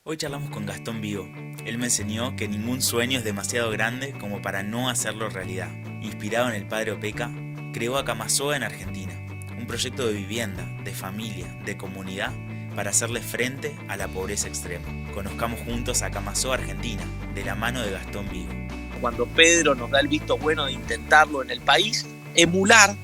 Hoy charlamos con Gastón Vigo. Él me enseñó que ningún sueño es demasiado grande como para no hacerlo realidad. Inspirado en el padre Opeca, creó Acamasoa en Argentina, un proyecto de vivienda, de familia, de comunidad para hacerle frente a la pobreza extrema. Conozcamos juntos Acamasoa Argentina, de la mano de Gastón Vigo. Cuando Pedro nos da el visto bueno de intentarlo en el país, emular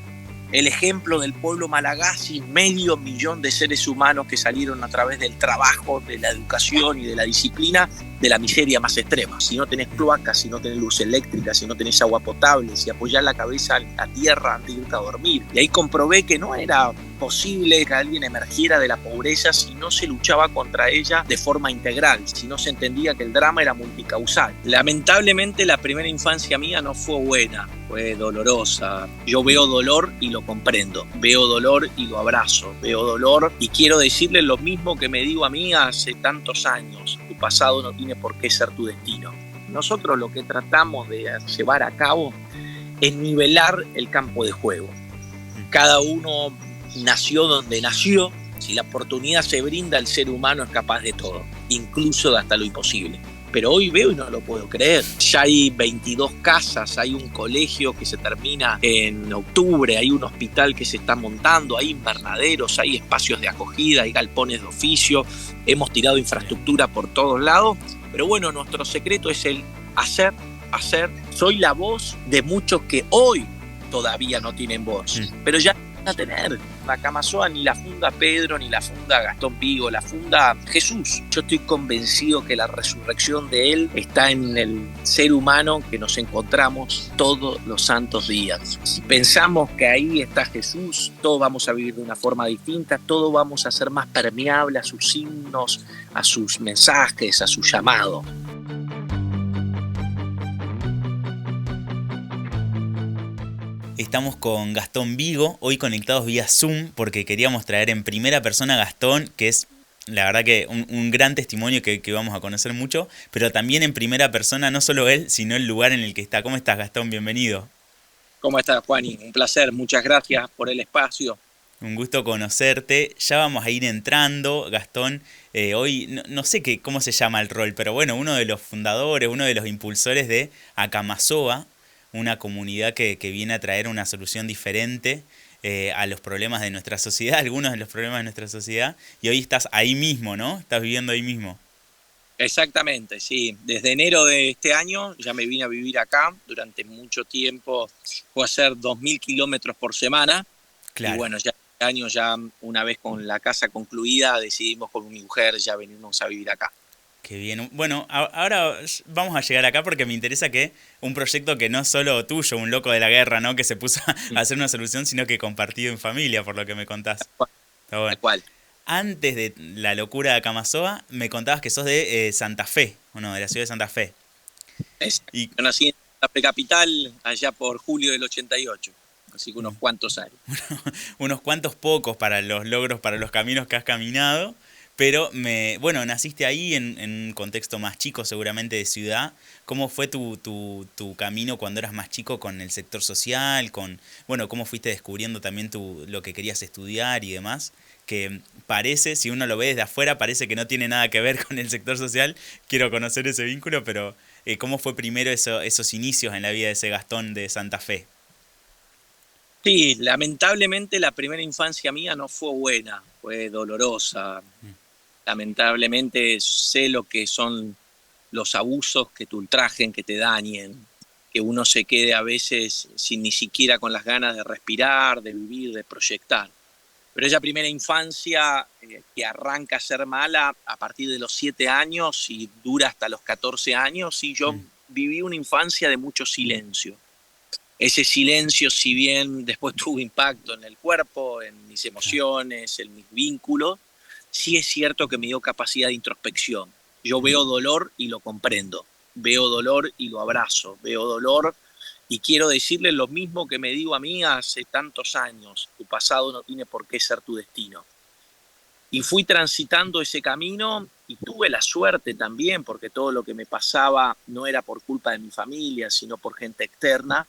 el ejemplo del pueblo malagasy, 500.000 de seres humanos que salieron a través del trabajo, de la educación y de la disciplina de la miseria más extrema. Si no tenés cloacas, si no tenés luz eléctrica, si no tenés agua potable, si apoyás la cabeza en la tierra antes de irte a dormir. Y ahí comprobé que no era posible que alguien emergiera de la pobreza si no se luchaba contra ella de forma integral, si no se entendía que el drama era multicausal. Lamentablemente la primera infancia mía no fue buena, fue dolorosa. Yo veo dolor y lo comprendo, veo dolor y lo abrazo, veo dolor y quiero decirle lo mismo que me digo a mí hace tantos años: tu pasado no tiene por qué ser tu destino. Nosotros lo que tratamos de llevar a cabo es nivelar el campo de juego. Cada uno nació donde nació. Si la oportunidad se brinda, el ser humano es capaz de todo, incluso de hasta lo imposible. Pero hoy veo y no lo puedo creer. Ya hay 22 casas, hay un colegio que se termina en octubre, hay un hospital que se está montando, hay invernaderos, hay espacios de acogida, hay galpones de oficio, hemos tirado infraestructura por todos lados. Pero bueno, nuestro secreto es el hacer, hacer. Soy la voz de muchos que hoy todavía no tienen voz, pero ya van a tener. La Acamasoa ni la funda Pedro, ni la funda Gastón Vigo, la funda Jesús. Yo estoy convencido que la resurrección de él está en el ser humano que nos encontramos todos los santos días. Si pensamos que ahí está Jesús, todos vamos a vivir de una forma distinta, todos vamos a ser más permeables a sus signos, a sus mensajes, a su llamado. Estamos con Gastón Vigo, hoy conectados vía Zoom, porque queríamos traer en primera persona a Gastón, que es la verdad que un gran testimonio que vamos a conocer mucho, pero también en primera persona, no solo él, sino el lugar en el que está. ¿Cómo estás, Gastón? Bienvenido. ¿Cómo estás, Juani? Un placer, muchas gracias por el espacio. Un gusto conocerte. Ya vamos a ir entrando, Gastón. Hoy no sé cómo se llama el rol, pero bueno, uno de los fundadores, uno de los impulsores de Acamasoa, una comunidad que viene a traer una solución diferente a los problemas de nuestra sociedad, algunos de los problemas de nuestra sociedad. Y hoy estás ahí mismo, ¿no? Estás viviendo ahí mismo. Exactamente, sí. Desde enero de este año ya me vine a vivir acá. Durante mucho tiempo fue a hacer 2.000 kilómetros por semana. Y Claro. bueno, ya este año, ya una vez con la casa concluida, decidimos con mi mujer ya venirnos a vivir acá. Qué bien. Bueno, ahora vamos a llegar acá porque me interesa que un proyecto que no es solo tuyo, un loco de la guerra, ¿no? Que se puso a hacer una solución, sino que compartido en familia, por lo que me contás. Está bueno. Tal cual. Antes de la locura de Acamasoa, me contabas que sos de Santa Fe, o no, de la ciudad de Santa Fe. Y Yo nací en la precapital allá por julio del 88, así que unos cuantos años. unos cuantos pocos para los logros, para los caminos que has caminado, pero bueno, naciste ahí en un contexto más chico, seguramente de ciudad. ¿Cómo fue tu camino cuando eras más chico con el sector social? Bueno, ¿cómo fuiste descubriendo también lo que querías estudiar y demás? Que parece, si uno lo ve desde afuera, parece que no tiene nada que ver con el sector social. Quiero conocer ese vínculo, pero ¿cómo fue primero esos inicios en la vida de ese Gastón de Santa Fe? Sí, lamentablemente la primera infancia mía no fue buena, fue dolorosa. Lamentablemente sé lo que son los abusos que te ultrajen, que te dañen, que uno se quede a veces sin ni siquiera con las ganas de respirar, de vivir, de proyectar. Pero esa primera infancia que arranca a ser mala a partir de los 7 años y dura hasta los 14 años, y yo viví una infancia de mucho silencio. Ese silencio, si bien después tuvo impacto en el cuerpo, en mis emociones, en mis vínculos, sí es cierto que me dio capacidad de introspección. Yo veo dolor y lo comprendo, veo dolor y lo abrazo, veo dolor y quiero decirle lo mismo que me digo a mí hace tantos años: tu pasado no tiene por qué ser tu destino. Y fui transitando ese camino y tuve la suerte también, porque todo lo que me pasaba no era por culpa de mi familia, sino por gente externa,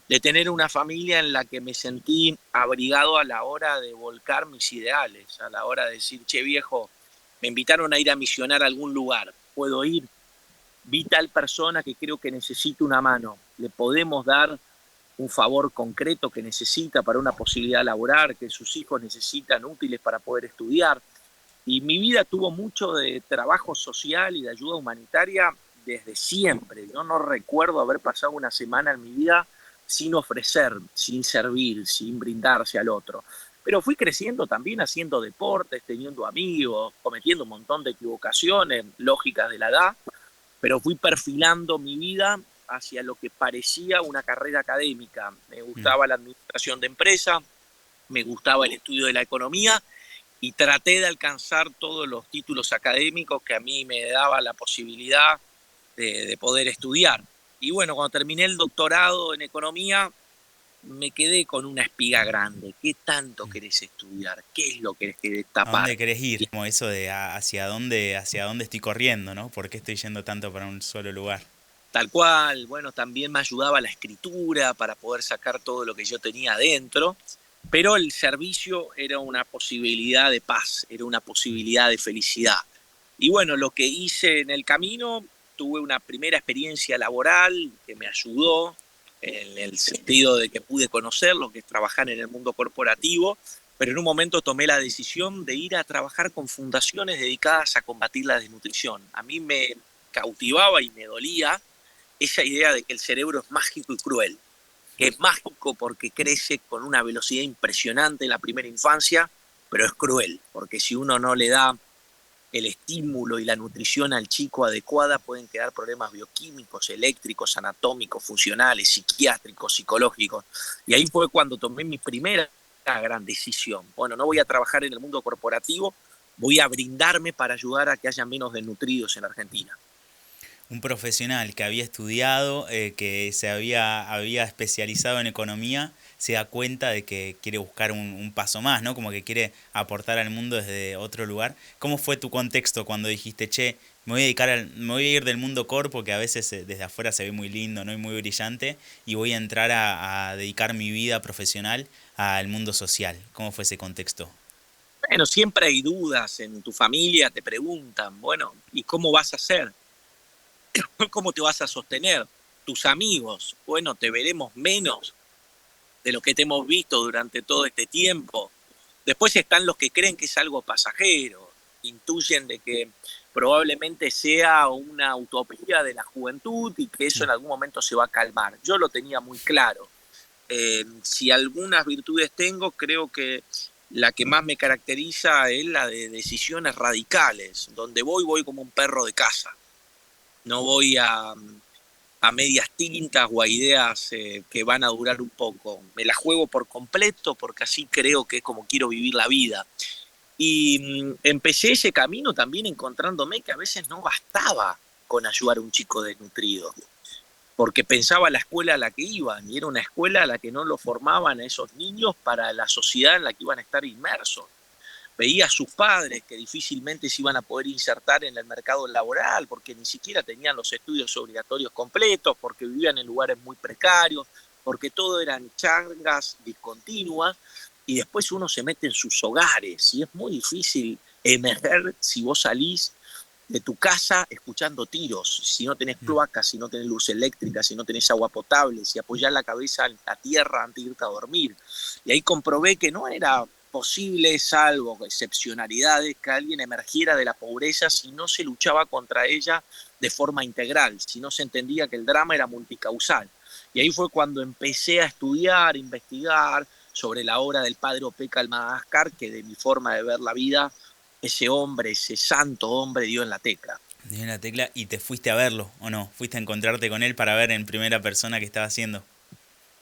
de tener una familia en la que me sentí abrigado a la hora de volcar mis ideales, a la hora de decir: che, viejo, me invitaron a ir a misionar a algún lugar, puedo ir, vi tal persona que creo que necesita una mano, le podemos dar un favor concreto que necesita para una posibilidad laboral, que sus hijos necesitan útiles para poder estudiar. Y mi vida tuvo mucho de trabajo social y de ayuda humanitaria desde siempre. Yo no recuerdo haber pasado una semana en mi vida sin ofrecer, sin servir, sin brindarse al otro. Pero fui creciendo también haciendo deportes, teniendo amigos, cometiendo un montón de equivocaciones lógicas de la edad, pero fui perfilando mi vida hacia lo que parecía una carrera académica. Me Mm. gustaba la administración de empresa, me gustaba el estudio de la economía y traté de alcanzar todos los títulos académicos que a mí me daba la posibilidad de poder estudiar. Y bueno, cuando terminé el doctorado en economía, me quedé con una espiga grande. ¿Qué tanto Mm. querés estudiar? ¿Qué es lo que querés ¿A dónde tapar? querés ir? Como eso de hacia dónde estoy corriendo, ¿no? ¿Por qué estoy yendo tanto para un solo lugar? Tal cual, bueno, también me ayudaba la escritura para poder sacar todo lo que yo tenía adentro, pero el servicio era una posibilidad de paz, era una Mm. posibilidad de felicidad. Y bueno, lo que hice en el camino, tuve una primera experiencia laboral que me ayudó en el sentido de que pude conocer lo que es trabajar en el mundo corporativo, pero en un momento tomé la decisión de ir a trabajar con fundaciones dedicadas a combatir la desnutrición. A mí me cautivaba y me dolía esa idea de que el cerebro es mágico y cruel, que es mágico porque crece con una velocidad impresionante en la primera infancia, pero es cruel, porque si uno no le da el estímulo y la nutrición al chico adecuada, pueden quedar problemas bioquímicos, eléctricos, anatómicos, funcionales, psiquiátricos, psicológicos. Y ahí fue cuando tomé mi primera gran decisión. Bueno, no voy a trabajar en el mundo corporativo, voy a brindarme para ayudar a que haya menos desnutridos en Argentina. Un profesional que había estudiado, que había especializado en economía, se da cuenta de que quiere buscar un paso más, ¿no? Como que quiere aportar al mundo desde otro lugar. ¿Cómo fue tu contexto cuando dijiste, che, me voy a ir del mundo corpo, que a veces desde afuera se ve muy lindo, ¿no? Y muy brillante, y voy a entrar a dedicar mi vida profesional al mundo social? ¿Cómo fue ese contexto? Bueno, siempre hay dudas en tu familia, te preguntan, bueno, ¿y cómo vas a hacer? ¿Cómo te vas a sostener? Tus amigos, bueno, te veremos menos de lo que te hemos visto durante todo este tiempo. Después están los que creen que es algo pasajero, intuyen de que probablemente sea una utopía de la juventud y que eso Mm. en algún momento se va a calmar. Yo lo tenía muy claro. Si algunas virtudes tengo, creo que la que más me caracteriza es la de decisiones radicales. Donde voy, voy como un perro de casa. No voy a medias tintas o a ideas que van a durar un poco. Me la juego por completo porque así creo que es como quiero vivir la vida. Y empecé ese camino también encontrándome que a veces no bastaba con ayudar a un chico desnutrido, porque pensaba la escuela a la que iban y era una escuela a la que no lo formaban a esos niños para la sociedad en la que iban a estar inmersos. Veía a sus padres que difícilmente se iban a poder insertar en el mercado laboral porque ni siquiera tenían los estudios obligatorios completos, porque vivían en lugares muy precarios, porque todo eran changas discontinuas y después uno se mete en sus hogares y es muy difícil emerger si vos salís de tu casa escuchando tiros, si no tenés Mm. cloacas, si no tenés luz eléctrica, si no tenés agua potable, si apoyás la cabeza en la tierra antes de irte a dormir. Y ahí comprobé que no era posible, salvo excepcionalidades, que alguien emergiera de la pobreza si no se luchaba contra ella de forma integral, si no se entendía que el drama era multicausal. Y ahí fue cuando empecé a estudiar, investigar sobre la obra del padre Opeca al Madagascar, que de mi forma de ver la vida ese hombre, ese santo hombre dio en la tecla. Dio en la tecla y te fuiste a verlo, ¿o no? Fuiste a encontrarte con él para ver en primera persona qué estaba haciendo.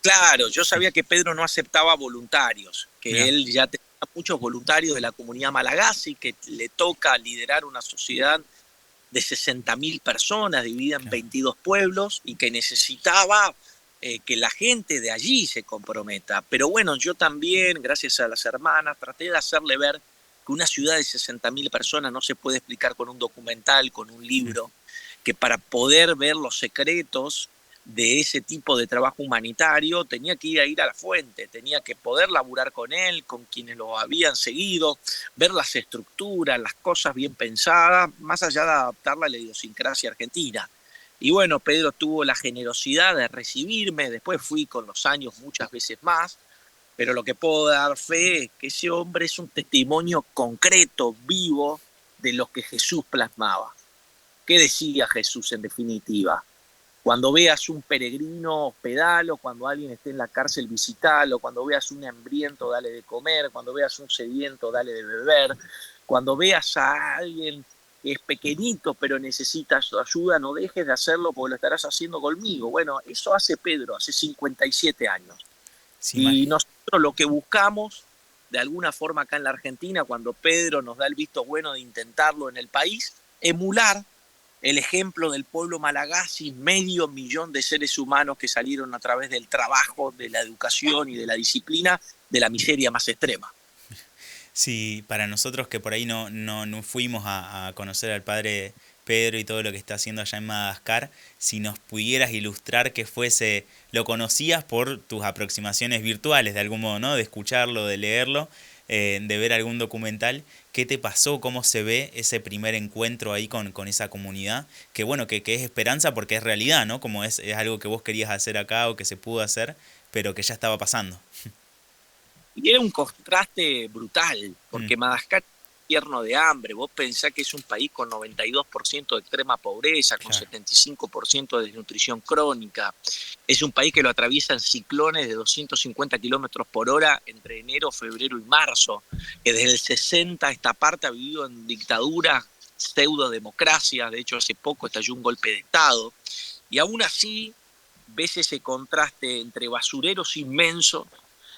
Claro, yo sabía que Pedro no aceptaba voluntarios, que Mira. él ya tenía muchos voluntarios de la comunidad malagasy, que le toca liderar una sociedad de 60.000 personas dividida en Claro. 22 pueblos y que necesitaba que la gente de allí se comprometa. Pero bueno, yo también, gracias a las hermanas, traté de hacerle ver que una ciudad de 60.000 personas no se puede explicar con un documental, con un Mm. libro, que para poder ver los secretos de ese tipo de trabajo humanitario, tenía que ir a la fuente, tenía que poder laburar con él, con quienes lo habían seguido, ver las estructuras, las cosas bien pensadas, más allá de adaptarla a la idiosincrasia argentina. Y bueno, Pedro tuvo la generosidad de recibirme, después fui con los años muchas veces más, pero lo que puedo dar fe es que ese hombre es un testimonio concreto, vivo, de lo que Jesús plasmaba. ¿Qué decía Jesús en definitiva? Cuando veas un peregrino, hospedalo, cuando alguien esté en la cárcel, visitalo, cuando veas un hambriento, dale de comer, cuando veas un sediento, dale de beber, cuando veas a alguien que es pequeñito pero necesita su ayuda, no dejes de hacerlo porque lo estarás haciendo conmigo. Bueno, eso hace Pedro, hace 57 años. Sí, Y nosotros lo que buscamos, de alguna forma acá en la Argentina, cuando Pedro nos da el visto bueno de intentarlo en el país, emular el ejemplo del pueblo malagasy, 500.000 de seres humanos que salieron a través del trabajo, de la educación y de la disciplina, de la miseria más extrema. sí, para nosotros que por ahí no fuimos a conocer al padre Pedro y todo lo que está haciendo allá en Madagascar, si nos pudieras ilustrar que fuese, lo conocías por tus aproximaciones virtuales de algún modo, ¿no? De escucharlo, de leerlo, de ver algún documental. ¿Qué te pasó? ¿Cómo se ve ese primer encuentro ahí con esa comunidad? Que bueno, que es esperanza porque es realidad, ¿no? Como es algo que vos querías hacer acá o que se pudo hacer, pero que ya estaba pasando. Y era un contraste brutal, Mm, porque Madagascar es un infierno de hambre. Vos pensás que es un país con 92% de extrema pobreza, con claro. 75% de desnutrición crónica. Es un país que lo atraviesan ciclones de 250 kilómetros por hora entre enero, febrero y marzo. Que desde el 60 esta parte ha vivido en dictaduras, pseudo-democracias. De hecho, hace poco estalló un golpe de Estado. Y aún así ves ese contraste entre basureros inmensos,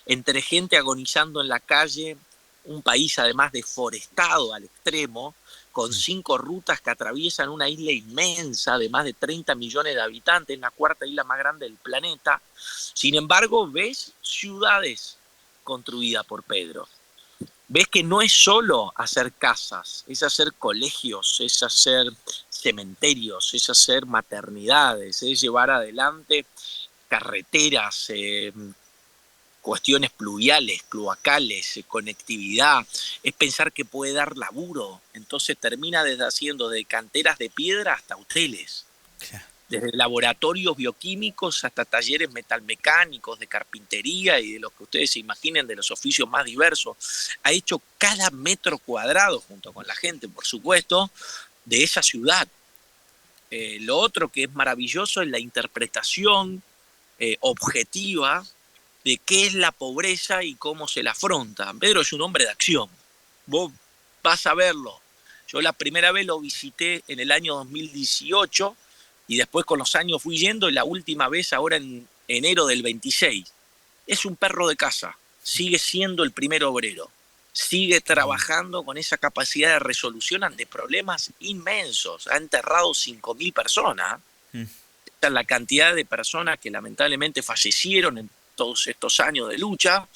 entre gente agonizando en la calle, un país además deforestado al extremo, con Mm, 5 rutas que atraviesan una isla inmensa de más de 30 millones de habitantes, la cuarta isla más grande del planeta. Sin embargo, ves ciudades construidas por Pedro. Ves que no es solo hacer casas, es hacer colegios, es hacer cementerios, es hacer maternidades, es llevar adelante carreteras, cuestiones pluviales, cloacales, conectividad, es pensar que puede dar laburo. Entonces termina desde haciendo de canteras de piedra hasta hoteles, claro. desde laboratorios bioquímicos hasta talleres metalmecánicos, de carpintería y de lo que ustedes se imaginen de los oficios más diversos. Ha hecho cada metro cuadrado, junto con la gente, por supuesto, de esa ciudad. Lo otro que es maravilloso es la interpretación objetiva de qué es la pobreza y cómo se la afronta. Pedro es un hombre de acción. Vos vas a verlo. Yo la primera vez lo visité en el año 2018 y después con los años fui yendo y la última vez ahora en enero del 26. Es un perro de casa. Sigue siendo el primer obrero. Sigue Qué lindo. trabajando con esa capacidad de resolución ante problemas inmensos. Ha enterrado 5.000 personas. Mm, La cantidad de personas que lamentablemente fallecieron en todos estos años de lucha,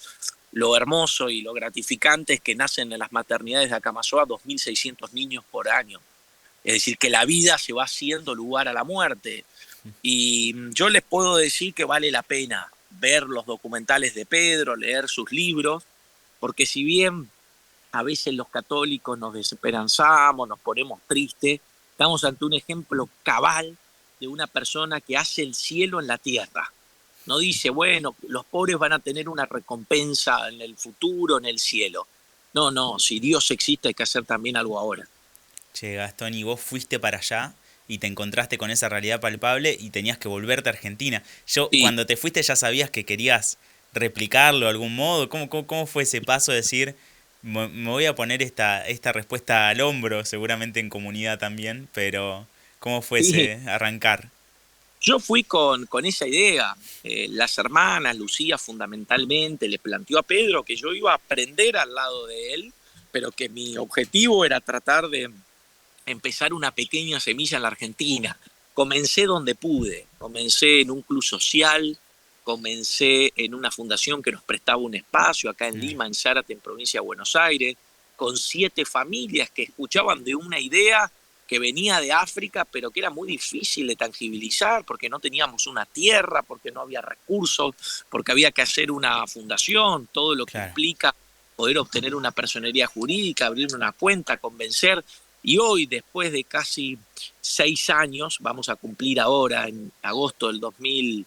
lo hermoso y lo gratificante es que nacen en las maternidades de Acamazoa 2.600 niños por año. Es decir, que la vida se va haciendo lugar a la muerte. Y yo les puedo decir que vale la pena ver los documentales de Pedro, leer sus libros, porque si bien a veces los católicos nos desesperanzamos, nos ponemos tristes, estamos ante un ejemplo cabal de una persona que hace el cielo en la tierra. No dice, bueno, los pobres van a tener una recompensa en el futuro, en el cielo. No, no, si Dios existe hay que hacer también algo ahora. che, Gastón, y vos fuiste para allá y te encontraste con esa realidad palpable y tenías que volverte a Argentina. Yo, Sí, cuando te fuiste ya sabías que querías replicarlo de algún modo. ¿Cómo fue ese paso de decir, me voy a poner esta respuesta al hombro, seguramente en comunidad también, pero ¿cómo fue sí. ese arrancar? Yo fui con esa idea. Las hermanas, Lucía fundamentalmente, le planteó a Pedro que yo iba a aprender al lado de él, pero que mi objetivo era tratar de empezar una pequeña semilla en la Argentina. Comencé donde pude, comencé en un club social, comencé en una fundación que nos prestaba un espacio acá en Eh, Lima, en Zárate, en provincia de Buenos Aires, con 7 familias que escuchaban de una idea que venía de África, pero que era muy difícil de tangibilizar porque no teníamos una tierra, porque no había recursos, porque había que hacer una fundación, todo lo que Claro. implica poder obtener una personería jurídica, abrir una cuenta, convencer. Y hoy, después de casi 6 años, vamos a cumplir ahora, en agosto del 2000,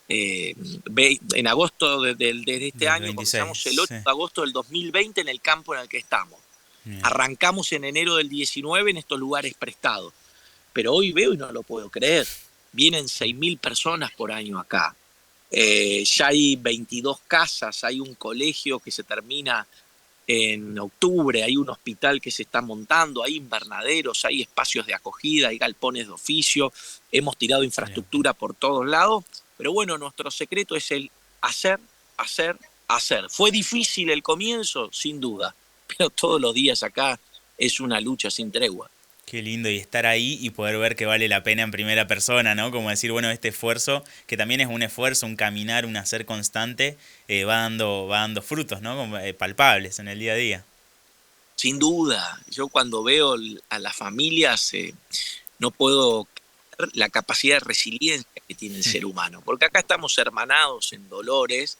en agosto de este Del año, 26, comenzamos el 8 sí. de agosto del 2020 en el campo en el que estamos. Bien. Arrancamos en enero del 19 en estos lugares prestados. Pero hoy veo y no lo puedo creer. Vienen 6.000 personas por año acá. Ya hay 22 casas, hay un colegio que se termina en octubre, hay un hospital que se está montando, hay invernaderos, hay espacios de acogida, hay galpones de oficio, hemos tirado Bien. infraestructura por todos lados, pero bueno, nuestro secreto es el hacer, hacer, hacer. ¿Fue difícil el comienzo? Sin duda, pero todos los días acá es una lucha sin tregua. Qué lindo y estar ahí y poder ver que vale la pena en primera persona, ¿no? Como decir, bueno, este esfuerzo, que también es un esfuerzo, un caminar, un hacer constante, va dando frutos, ¿no? Como, palpables en el día a día. Sin duda, yo cuando veo a las familias no puedo creer la capacidad de resiliencia que tiene el ser humano, porque acá estamos hermanados en dolores,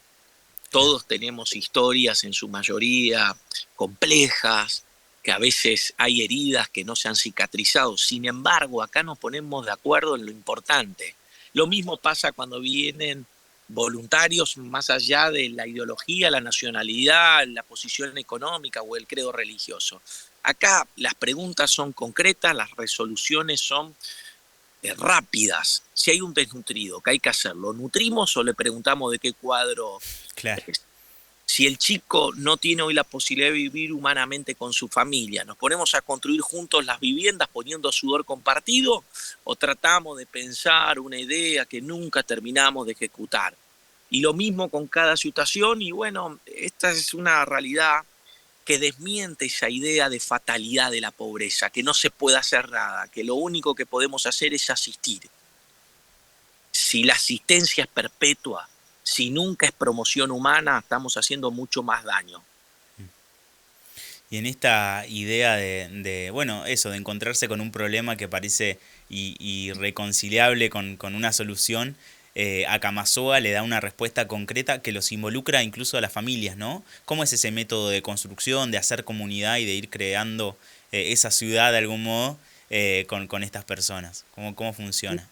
Claro. todos tenemos historias en su mayoría complejas, que a veces hay heridas que no se han cicatrizado, sin embargo acá nos ponemos de acuerdo en lo importante. Lo mismo pasa cuando vienen voluntarios más allá de la ideología, la nacionalidad, la posición económica o el credo religioso. Acá las preguntas son concretas, las resoluciones son rápidas. Si hay un desnutrido, ¿qué hay que hacer? ¿Lo nutrimos o le preguntamos de qué cuadro Claro. es? Si el chico no tiene hoy la posibilidad de vivir humanamente con su familia, ¿nos ponemos a construir juntos las viviendas poniendo sudor compartido o tratamos de pensar una idea que nunca terminamos de ejecutar? Y lo mismo con cada situación y bueno, esta es una realidad que desmiente esa idea de fatalidad de la pobreza, que no se puede hacer nada, que lo único que podemos hacer es asistir. Si la asistencia es perpetua, si nunca es promoción humana, estamos haciendo mucho más daño. Y en esta idea bueno, eso, de encontrarse con un problema que parece irreconciliable con una solución, a Camasoa le da una respuesta concreta que los involucra incluso a las familias, ¿no? ¿Cómo es ese método de construcción, de hacer comunidad y de ir creando esa ciudad de algún modo con estas personas? ¿Cómo funciona?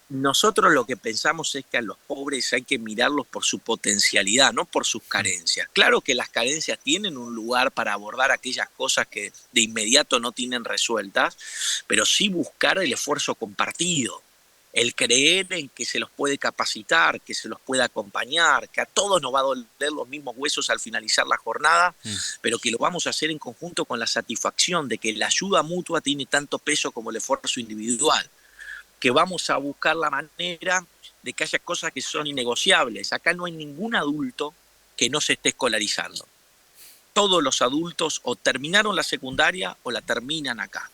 Nosotros lo que pensamos es que a los pobres hay que mirarlos por su potencialidad, no por sus carencias. Claro que las carencias tienen un lugar para abordar aquellas cosas que de inmediato no tienen resueltas, pero sí buscar el esfuerzo compartido, el creer en que se los puede capacitar, que se los puede acompañar, que a todos nos va a doler los mismos huesos al finalizar la jornada, Mm. pero que lo vamos a hacer en conjunto con la satisfacción de que la ayuda mutua tiene tanto peso como el esfuerzo individual, que vamos a buscar la manera de que haya cosas que son innegociables. Acá no hay ningún adulto que no se esté escolarizando. Todos los adultos o terminaron la secundaria o la terminan acá.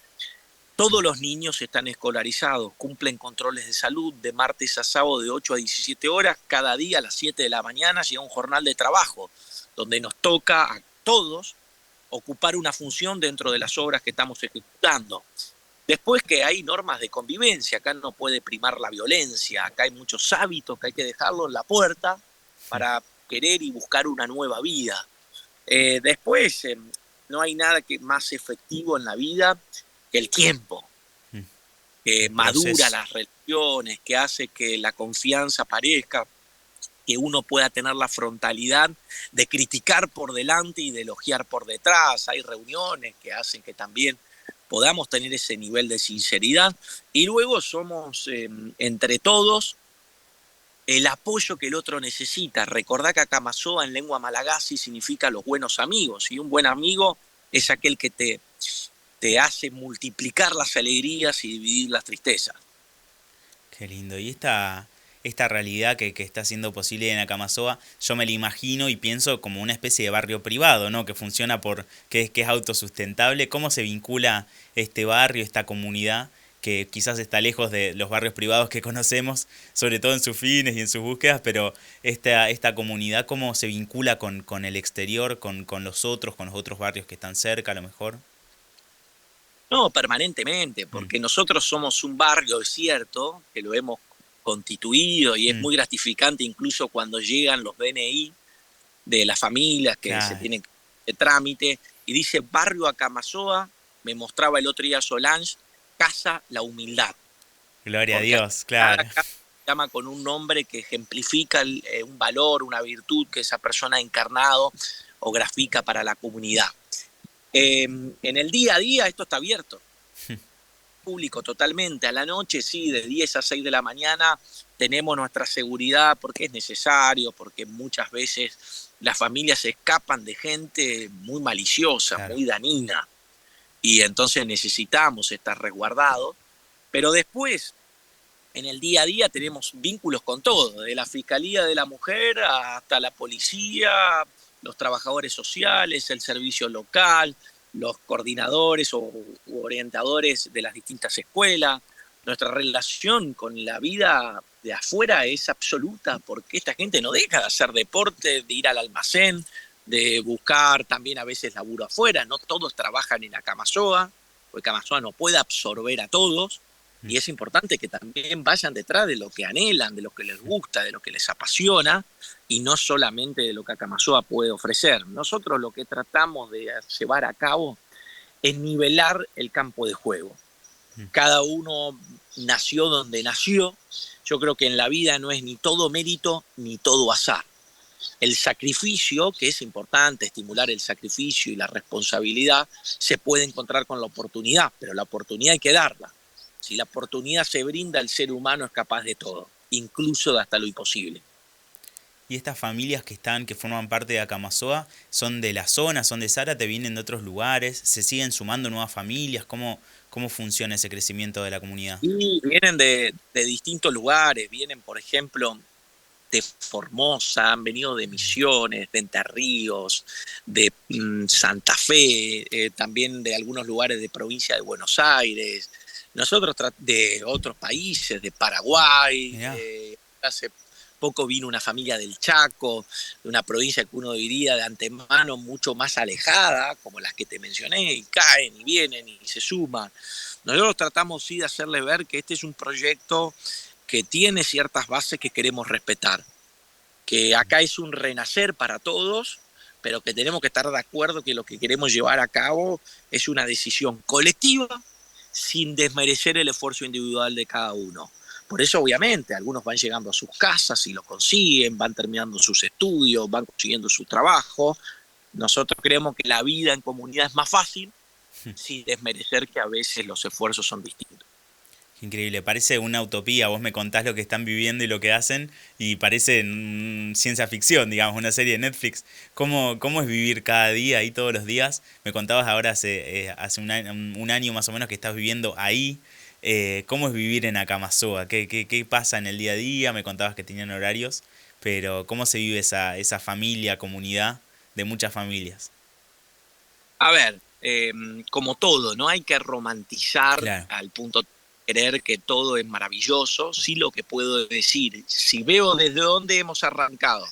Todos los niños están escolarizados, cumplen controles de salud de martes a sábado de 8 a 17 horas, cada día a las 7 de la mañana llega un jornal de trabajo, donde nos toca a todos ocupar una función dentro de las obras que estamos ejecutando. Después que hay normas de convivencia, acá no puede primar la violencia, acá hay muchos hábitos que hay que dejarlo en la puerta para querer y buscar una nueva vida. Después, no hay nada que más efectivo en la vida que el tiempo, Mm. que El madura proceso. las relaciones, que hace que la confianza aparezca, que uno pueda tener la frontalidad de criticar por delante y de elogiar por detrás. Hay reuniones que hacen que también podamos tener ese nivel de sinceridad y luego somos entre todos el apoyo que el otro necesita. Recordá que Akamasoa en lengua malagasy significa los buenos amigos y un buen amigo es aquel que te hace multiplicar las alegrías y dividir las tristezas. Qué lindo. Y esta realidad que está siendo posible en Acamasoa, yo me la imagino y pienso como una especie de barrio privado, ¿no? Que funciona que es autosustentable. ¿Cómo se vincula este barrio, esta comunidad, que quizás está lejos de los barrios privados que conocemos, sobre todo en sus fines y en sus búsquedas, pero esta comunidad, cómo se vincula con el exterior, con los otros barrios que están cerca a lo mejor? No, permanentemente, porque nosotros somos un barrio, es cierto, que lo hemos constituido y es Mm, muy gratificante incluso cuando llegan los DNI de las familias que se claro, tienen que hacer de trámite y dice Barrio Acamasoa, me mostraba el otro día Solange, Casa La Humildad, gloria a porque Dios, cada claro. casa se llama con un nombre que ejemplifica un valor, una virtud que esa persona ha encarnado o grafica para la comunidad. En el día a día esto está abierto, público totalmente. A la noche, sí, de 10 a 6 de la mañana tenemos nuestra seguridad porque es necesario, porque muchas veces las familias se escapan de gente muy maliciosa, Claro. muy dañina, y entonces necesitamos estar resguardados. Pero después, en el día a día, tenemos vínculos con todo, de la Fiscalía de la Mujer hasta la policía, los trabajadores sociales, el servicio local, los coordinadores o orientadores de las distintas escuelas. Nuestra relación con la vida de afuera es absoluta porque esta gente no deja de hacer deporte, de ir al almacén, de buscar también a veces laburo afuera. No todos trabajan en Acamasoa, porque Acamasoa no puede absorber a todos. Mm, Y es importante que también vayan detrás de lo que anhelan, de lo que les gusta, de lo que les apasiona, y no solamente de lo que Acamasoa puede ofrecer. Nosotros lo que tratamos de llevar a cabo es nivelar el campo de juego. mm. Cada uno nació donde nació. Yo creo que en la vida no es ni todo mérito ni todo azar. El sacrificio, que es importante, estimular el sacrificio y la responsabilidad, se puede encontrar con la oportunidad, pero la oportunidad hay que darla. Si la oportunidad se brinda, el ser humano es capaz de todo, incluso de hasta lo imposible. Y estas familias que forman parte de Acamasoa, son de la zona, son de Zárate, vienen de otros lugares, se siguen sumando nuevas familias, ¿cómo funciona ese crecimiento de la comunidad? Y vienen de distintos lugares, vienen, por ejemplo, de Formosa, han venido de Misiones, de Entre Ríos, de Santa Fe, también de algunos lugares de provincia de Buenos Aires, nosotros de otros países, de Paraguay, Mirá, hace poco vino una familia del Chaco, de una provincia que uno diría de antemano mucho más alejada, como las que te mencioné, y caen y vienen y se suman. Nosotros tratamos sí de hacerle ver que este es un proyecto que tiene ciertas bases que queremos respetar, que acá es un renacer para todos, pero que tenemos que estar de acuerdo que lo que queremos llevar a cabo es una decisión colectiva sin desmerecer el esfuerzo individual de cada uno. Por eso, obviamente, algunos van llegando a sus casas y lo consiguen, van terminando sus estudios, van consiguiendo su trabajo. Nosotros creemos que la vida en comunidad es más fácil sin desmerecer que a veces los esfuerzos son distintos. increíble, parece una utopía, vos me contás lo que están viviendo y lo que hacen y parece ciencia ficción, digamos, una serie de Netflix. ¿Cómo es vivir cada día ahí todos los días? Me contabas ahora hace un año más o menos que estás viviendo ahí. ¿Cómo es vivir en Acamasoa? ¿Qué pasa en el día a día? Me contabas que tenían horarios, pero ¿cómo se vive esa familia, comunidad de muchas familias? A ver, como todo, no hay que romantizar Claro. al punto de creer que todo es maravilloso. Sí, lo que puedo decir, si veo desde dónde hemos arrancado,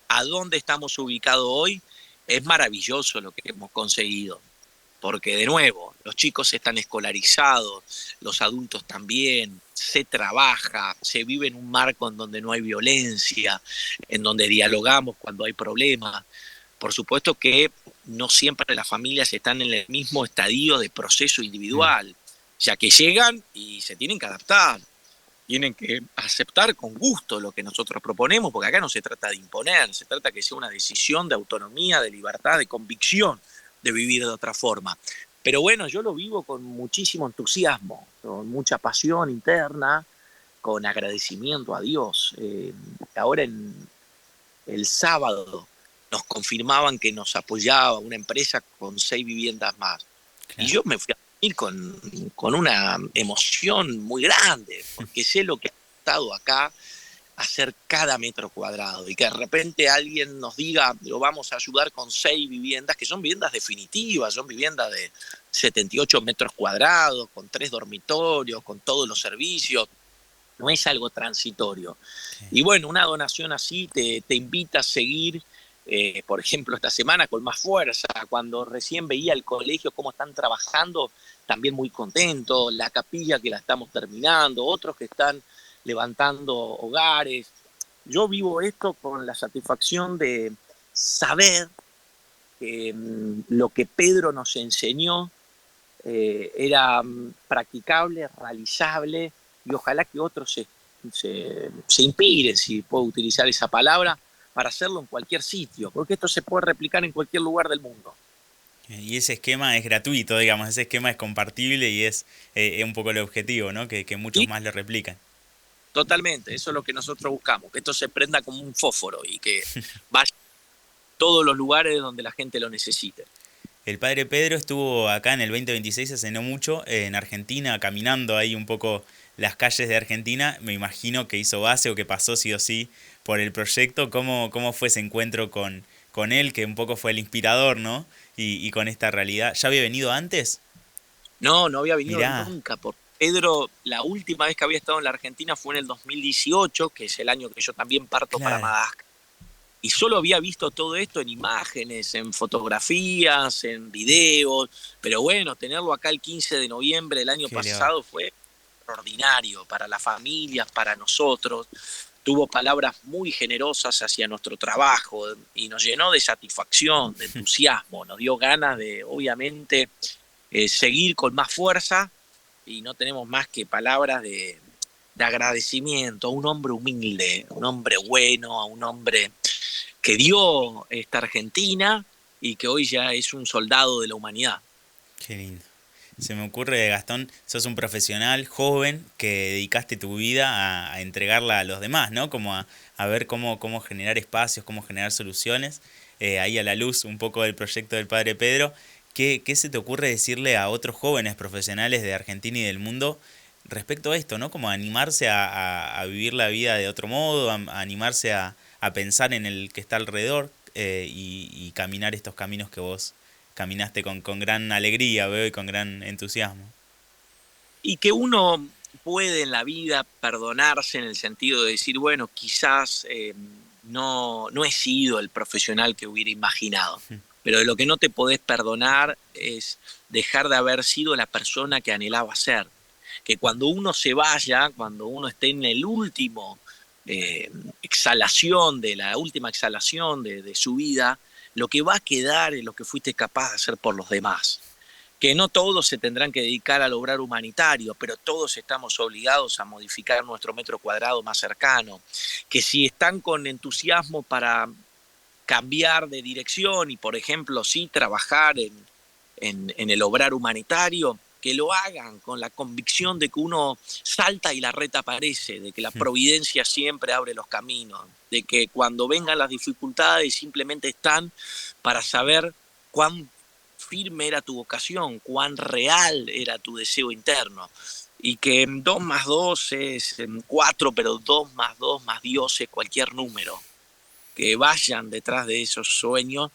a dónde estamos ubicados hoy, es maravilloso lo que hemos conseguido. Porque de nuevo, los chicos están escolarizados, los adultos también, se trabaja, se vive en un marco en donde no hay violencia, en donde dialogamos cuando hay problemas. Por supuesto que no siempre las familias están en el mismo estadio de proceso Mm, individual, ya que llegan y se tienen que adaptar, tienen que aceptar con gusto lo que nosotros proponemos, porque acá no se trata de imponer, se trata que sea una decisión de autonomía, de libertad, de convicción de vivir de otra forma. Pero bueno, yo lo vivo con muchísimo entusiasmo, con mucha pasión interna, con agradecimiento a Dios. Ahora el sábado nos confirmaban que nos apoyaba una empresa con 6 viviendas más. Y claro. yo me fui a dormir con una emoción muy grande, porque sé lo que ha estado acá hacer cada metro cuadrado y que de repente alguien nos diga, lo vamos a ayudar con 6 viviendas, que son viviendas definitivas, son viviendas de 78 metros cuadrados, con 3 dormitorios, con todos los servicios, no es algo transitorio. Ok. Y bueno, una donación así te invita a seguir por ejemplo, esta semana con más fuerza, cuando recién veía el colegio, cómo están trabajando, también muy contento, la capilla que la estamos terminando, otros que están levantando hogares. Yo vivo esto con la satisfacción de saber que lo que Pedro nos enseñó era practicable, realizable, y ojalá que otros se inspiren, si puedo utilizar esa palabra, para hacerlo en cualquier sitio, porque esto se puede replicar en cualquier lugar del mundo. Y ese esquema es gratuito, digamos, ese esquema es compartible y es un poco el objetivo, ¿no? Que muchos Y más lo replican. totalmente, eso es lo que nosotros buscamos, que esto se prenda como un fósforo y que vaya a todos los lugares donde la gente lo necesite. El padre Pedro estuvo acá en el 2026 hace no mucho, en Argentina, caminando ahí un poco las calles de Argentina. Me imagino que hizo base o que pasó sí o sí por el proyecto. ¿Cómo fue ese encuentro con él, que un poco fue el inspirador, ¿no? Y con esta realidad. ¿Ya había venido antes? No, no había venido Mirá, nunca. Por Pedro, la última vez que había estado en la Argentina fue en el 2018, que es el año que yo también parto para claro, Madagascar. Y solo había visto todo esto en imágenes, en fotografías, en videos. Pero bueno, tenerlo acá el 15 de noviembre del año qué elevado. pasado fue extraordinario para las familias, para nosotros. Tuvo palabras muy generosas hacia nuestro trabajo y nos llenó de satisfacción, de entusiasmo. Nos dio ganas de, obviamente, seguir con más fuerza y no tenemos más que palabras de agradecimiento a un hombre humilde, a un hombre bueno, a un hombre que dio esta Argentina y que hoy ya es un soldado de la humanidad. Qué lindo. Se me ocurre, Gastón, sos un profesional joven que dedicaste tu vida a entregarla a los demás, ¿no? Como a ver cómo generar espacios, cómo generar soluciones. Ahí a la luz un poco del proyecto del Padre Pedro. ¿Qué se te ocurre decirle a otros jóvenes profesionales de Argentina y del mundo respecto a esto, ¿no? Como animarse a vivir la vida de otro modo, a animarse a pensar en el que está alrededor y caminar estos caminos que vos caminaste con gran alegría, veo, y con gran entusiasmo. Y que uno puede en la vida perdonarse en el sentido de decir, bueno, quizás no he sido el profesional que hubiera imaginado, pero de lo que no te podés perdonar es dejar de haber sido la persona que anhelaba ser. Que cuando uno se vaya, cuando uno esté en el último eh, exhalación, de la última exhalación de su vida, lo que va a quedar es lo que fuiste capaz de hacer por los demás. Que no todos se tendrán que dedicar al obrar humanitario, pero todos estamos obligados a modificar nuestro metro cuadrado más cercano. Que si están con entusiasmo para cambiar de dirección y, por ejemplo, sí trabajar en el obrar humanitario, que lo hagan con la convicción de que uno salta y la red aparece, de que la providencia siempre abre los caminos, de que cuando vengan las dificultades simplemente están para saber cuán firme era tu vocación, cuán real era tu deseo interno. Y que 2 más 2 es 4, pero 2 más 2 más Dios es cualquier número. Que vayan detrás de esos sueños,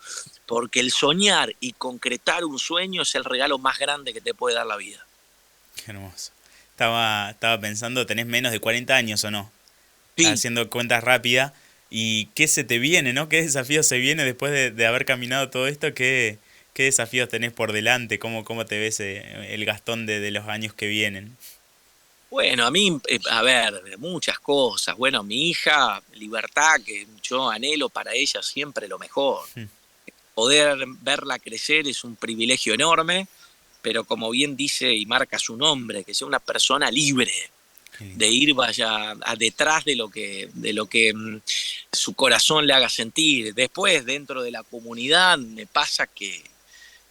porque el soñar y concretar un sueño es el regalo más grande que te puede dar la vida. Qué hermoso. Estaba pensando, ¿tenés menos de 40 años o no? Sí, Haciendo cuentas rápidas. ¿Y qué se te viene, no? ¿Qué desafío se viene después de haber caminado todo esto? ¿Qué desafíos tenés por delante? ¿Cómo te ves el Gastón de los años que vienen? bueno, a mí, a ver, muchas cosas. Bueno, mi hija, Libertad, que yo anhelo para ella siempre lo mejor. Poder verla crecer es un privilegio enorme, pero como bien dice y marca su nombre, que sea una persona libre, Qué lindo. de ir vaya a detrás de lo que su corazón le haga sentir. Después, dentro de la comunidad, me pasa que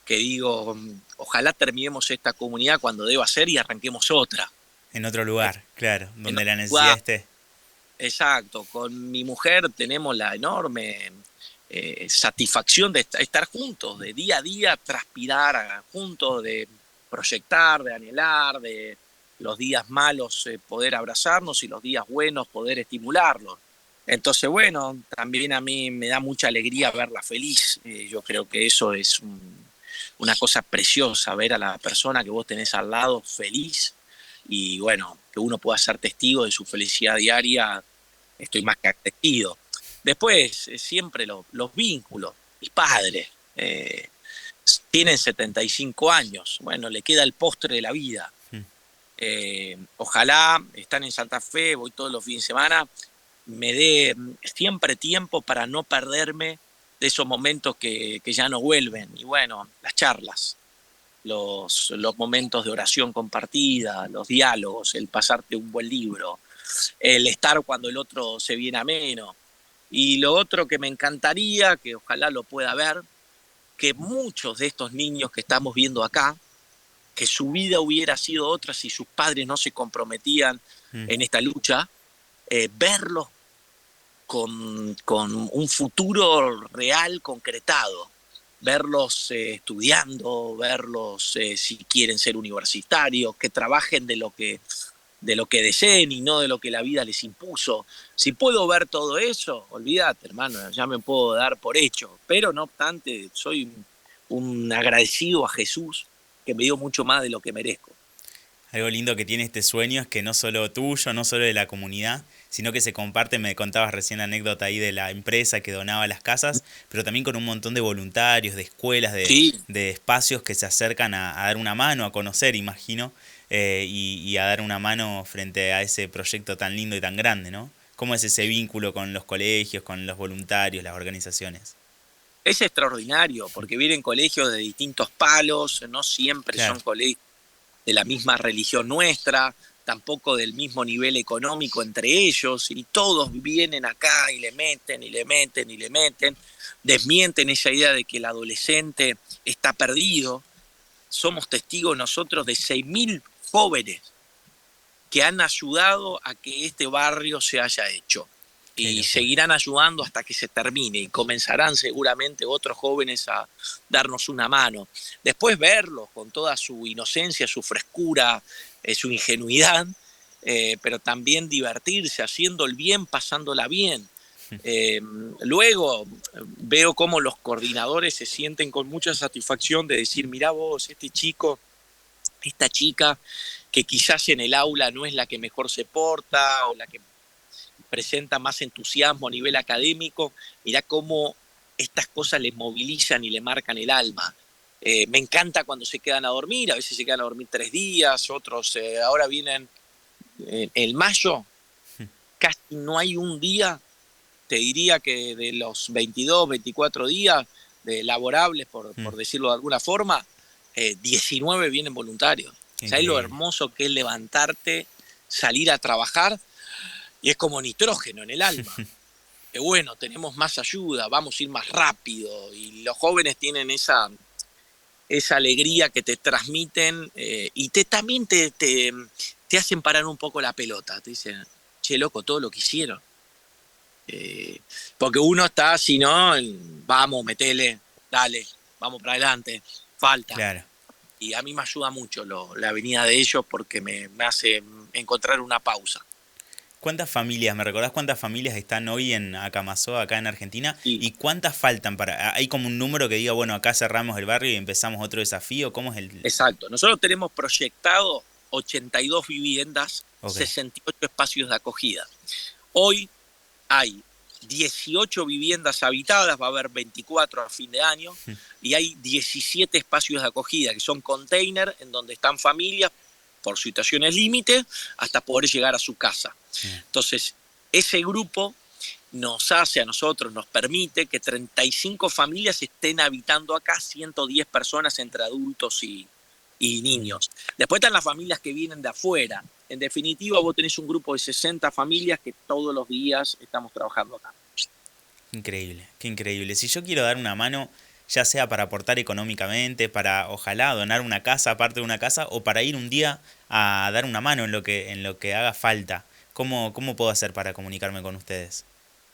digo, ojalá terminemos esta comunidad cuando deba ser y arranquemos otra. En otro lugar, claro, En donde otro la necesidad lugar, esté. exacto. Con mi mujer tenemos la enorme satisfacción de estar juntos, de día a día transpirar juntos, de proyectar, de anhelar, de los días malos poder abrazarnos y los días buenos poder estimularlos. Entonces, bueno, también a mí me da mucha alegría verla feliz. Yo creo que eso es una cosa preciosa, ver a la persona que vos tenés al lado feliz y bueno, que uno pueda ser testigo de su felicidad diaria, estoy más que agradecido. Después, siempre los vínculos. Mis padres tienen 75 años. Bueno, le queda el postre de la vida. Mm. Ojalá, están en Santa Fe, voy todos los fines de semana, me dé siempre tiempo para no perderme de esos momentos que ya no vuelven. Y bueno, las charlas, los momentos de oración compartida, los diálogos, el pasarte un buen libro, el estar cuando el otro se viene ameno. Y lo otro que me encantaría, que ojalá lo pueda ver, que muchos de estos niños que estamos viendo acá, que su vida hubiera sido otra si sus padres no se comprometían en esta lucha, verlos con un futuro real concretado, verlos estudiando, verlos si quieren ser universitarios, que trabajen de lo que deseen y no de lo que la vida les impuso. Si puedo ver todo eso, olvídate, hermano, ya me puedo dar por hecho. Pero no obstante, soy un agradecido a Jesús que me dio mucho más de lo que merezco. Algo lindo que tiene este sueño es que no solo tuyo, no solo de la comunidad, sino que se comparte, me contabas recién la anécdota ahí de la empresa que donaba las casas, pero también con un montón de voluntarios, de escuelas, Sí, de espacios que se acercan a dar una mano, a conocer, imagino, y a dar una mano frente a ese proyecto tan lindo y tan grande, ¿no? ¿Cómo es ese vínculo con los colegios, con los voluntarios, las organizaciones? es extraordinario porque vienen colegios de distintos palos, no siempre Claro. son colegios de la misma religión nuestra, tampoco del mismo nivel económico entre ellos, y todos vienen acá y le meten, y le meten, y le meten, desmienten esa idea de que el adolescente está perdido. Somos testigos nosotros de 6.000 jóvenes que han ayudado a que este barrio se haya hecho. Qué Y locura. seguirán ayudando hasta que se termine. Y comenzarán seguramente otros jóvenes a darnos una mano. Después verlos con toda su inocencia, su frescura, su ingenuidad, pero también divertirse, haciendo el bien, pasándola bien. Luego veo cómo los coordinadores se sienten con mucha satisfacción de decir, mirá vos, este chico, esta chica, que quizás en el aula no es la que mejor se porta o la que presenta más entusiasmo a nivel académico, mirá cómo estas cosas les movilizan y le marcan el alma. Me encanta cuando se quedan a dormir, a veces se quedan a dormir 3 días, otros ahora vienen en mayo, casi no hay un día, te diría que de los 22, 24 días laborables, por decirlo de alguna forma, 19 vienen voluntarios. Qué ¿Sabes lo increíble. hermoso que es levantarte, salir a trabajar? Y es como nitrógeno en el alma. Que bueno, tenemos más ayuda, vamos a ir más rápido. Y los jóvenes tienen esa alegría que te transmiten y también te hacen parar un poco la pelota. Te dicen, che, loco, todo lo que hicieron. Porque uno está, si no, vamos, metele, dale, vamos para adelante, falta. Claro. Y a mí me ayuda mucho la venida de ellos porque me hace encontrar una pausa. ¿Cuántas familias, me recordás cuántas familias están hoy en Acamazó, acá en Argentina? Y ¿Y cuántas faltan para...? ¿Hay como un número que diga, bueno, acá cerramos el barrio y empezamos otro desafío? ¿Cómo es el...? exacto, nosotros tenemos proyectado 82 viviendas, Ok. 68 espacios de acogida. Hoy hay 18 viviendas habitadas, va a haber 24 a fin de año, y hay 17 espacios de acogida, que son containers en donde están familias por situaciones límite hasta poder llegar a su casa. Entonces, ese grupo nos hace a nosotros, nos permite que 35 familias estén habitando acá, 110 personas entre adultos y niños. Después están las familias que vienen de afuera. En definitiva, vos tenés un grupo de 60 familias que todos los días estamos trabajando acá. Increíble, qué increíble. Si yo quiero dar una mano, ya sea para aportar económicamente, para ojalá donar una casa, aparte de una casa, o para ir un día a dar una mano en lo que haga falta, ¿cómo puedo hacer para comunicarme con ustedes?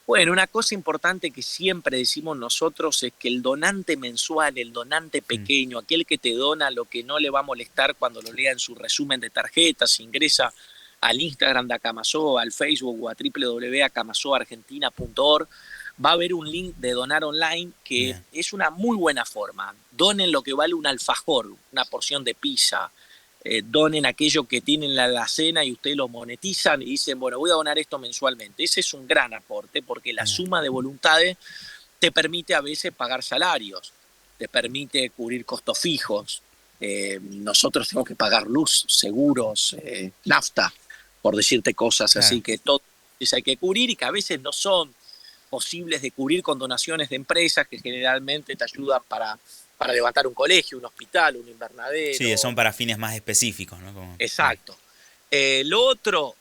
Bueno, una cosa importante que siempre decimos nosotros es que el donante mensual, el donante Mm. pequeño, aquel que te dona lo que no le va a molestar cuando lo lea en su resumen de tarjetas, ingresa al Instagram de Acamazó, al Facebook o a www.acamazoargentina.org, va a haber un link de donar online que Bien. es una muy buena forma. Donen lo que vale un alfajor, una porción de pizza, donen aquello que tienen en la alacena y ustedes lo monetizan y dicen, bueno, voy a donar esto mensualmente. Ese es un gran aporte porque la Bien. suma de voluntades te permite a veces pagar salarios, te permite cubrir costos fijos. Nosotros tenemos que pagar luz, seguros, nafta, por decirte cosas así, Claro. que todo eso hay que cubrir y que a veces no son posibles de cubrir con donaciones de empresas que generalmente te ayudan para levantar un colegio, un hospital, un Sí, son invernadero. para fines más específicos, ¿no? Como, bien. Exacto. Lo otro,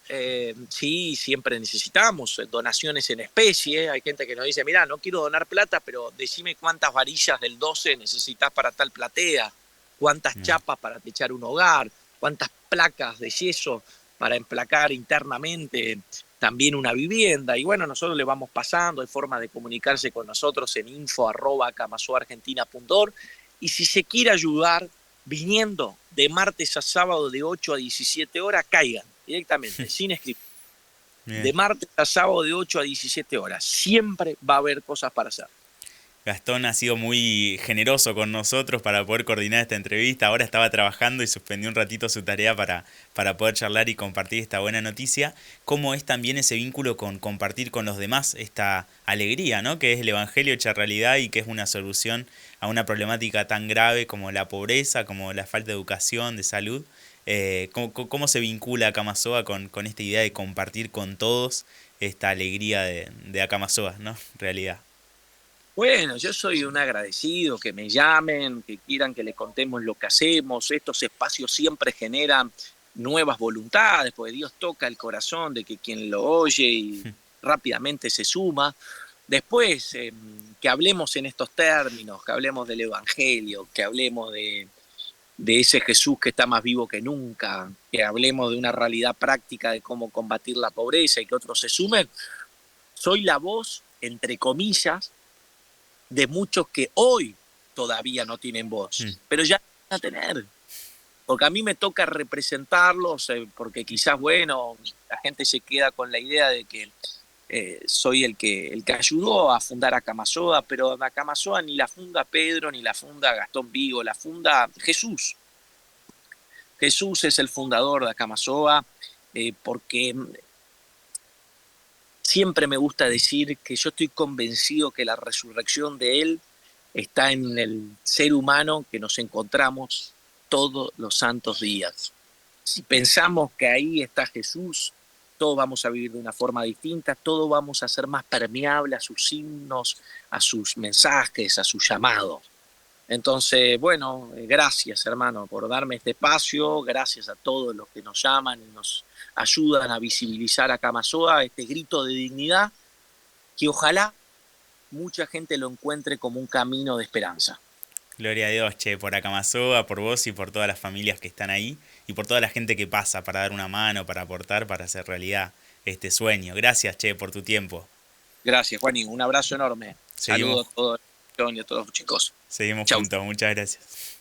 sí, siempre necesitamos donaciones en especie. Hay gente que nos dice, mira, no quiero donar plata, pero decime cuántas varillas del 12 necesitas para tal platea, cuántas Bien. chapas para techar un hogar, cuántas placas de yeso para emplacar internamente también una vivienda. Y bueno, nosotros le vamos pasando, hay forma de comunicarse con nosotros en info@camasoargentina.org. Y si se quiere ayudar, viniendo de martes a sábado de 8 a 17 horas, caigan directamente, sin escribir. Bien. De martes a sábado de 8 a 17 horas. Siempre va a haber cosas para hacer. Gastón ha sido muy generoso con nosotros para poder coordinar esta entrevista. Ahora estaba trabajando y suspendió un ratito su tarea para poder charlar y compartir esta buena noticia. ¿Cómo es también ese vínculo con compartir con los demás esta alegría, ¿no? Que es el Evangelio hecha realidad y que es una solución a una problemática tan grave como la pobreza, como la falta de educación, de salud? ¿Cómo se vincula Acamasoa con esta idea de compartir con todos esta alegría de Acamasoa, ¿no? Realidad. Bueno, yo soy un agradecido, que me llamen, que quieran que les contemos lo que hacemos. Estos espacios siempre generan nuevas voluntades, porque Dios toca el corazón de que quien lo oye y rápidamente se suma. Después, que hablemos en estos términos, que hablemos del Evangelio, que hablemos de ese Jesús que está más vivo que nunca, que hablemos de una realidad práctica de cómo combatir la pobreza y que otros se sumen. Soy la voz, entre comillas, de muchos que hoy todavía no tienen voz, Mm. pero ya van a tener. Porque a mí me toca representarlos, porque quizás, bueno, la gente se queda con la idea de que soy el que ayudó a fundar Acamasoa, pero Acamasoa ni la funda Pedro, ni la funda Gastón Vigo, la funda Jesús. Jesús es el fundador de Acamasoa, porque siempre me gusta decir que yo estoy convencido que la resurrección de Él está en el ser humano que nos encontramos todos los santos días. Si pensamos que ahí está Jesús, todos vamos a vivir de una forma distinta, todos vamos a ser más permeables a sus signos, a sus mensajes, a sus llamados. Entonces, bueno, gracias hermano por darme este espacio, gracias a todos los que nos llaman y nos ayudan a visibilizar a Camasoa, este grito de dignidad, que ojalá mucha gente lo encuentre como un camino de esperanza. Gloria a Dios, che, por Acamasoa, por vos y por todas las familias que están ahí y por toda la gente que pasa para dar una mano, para aportar, para hacer realidad este sueño. Gracias, che, por tu tiempo. Gracias, Juanín, un abrazo enorme. Seguimos, Saludos a todos y a todos los chicos. seguimos Chau. juntos. Muchas gracias.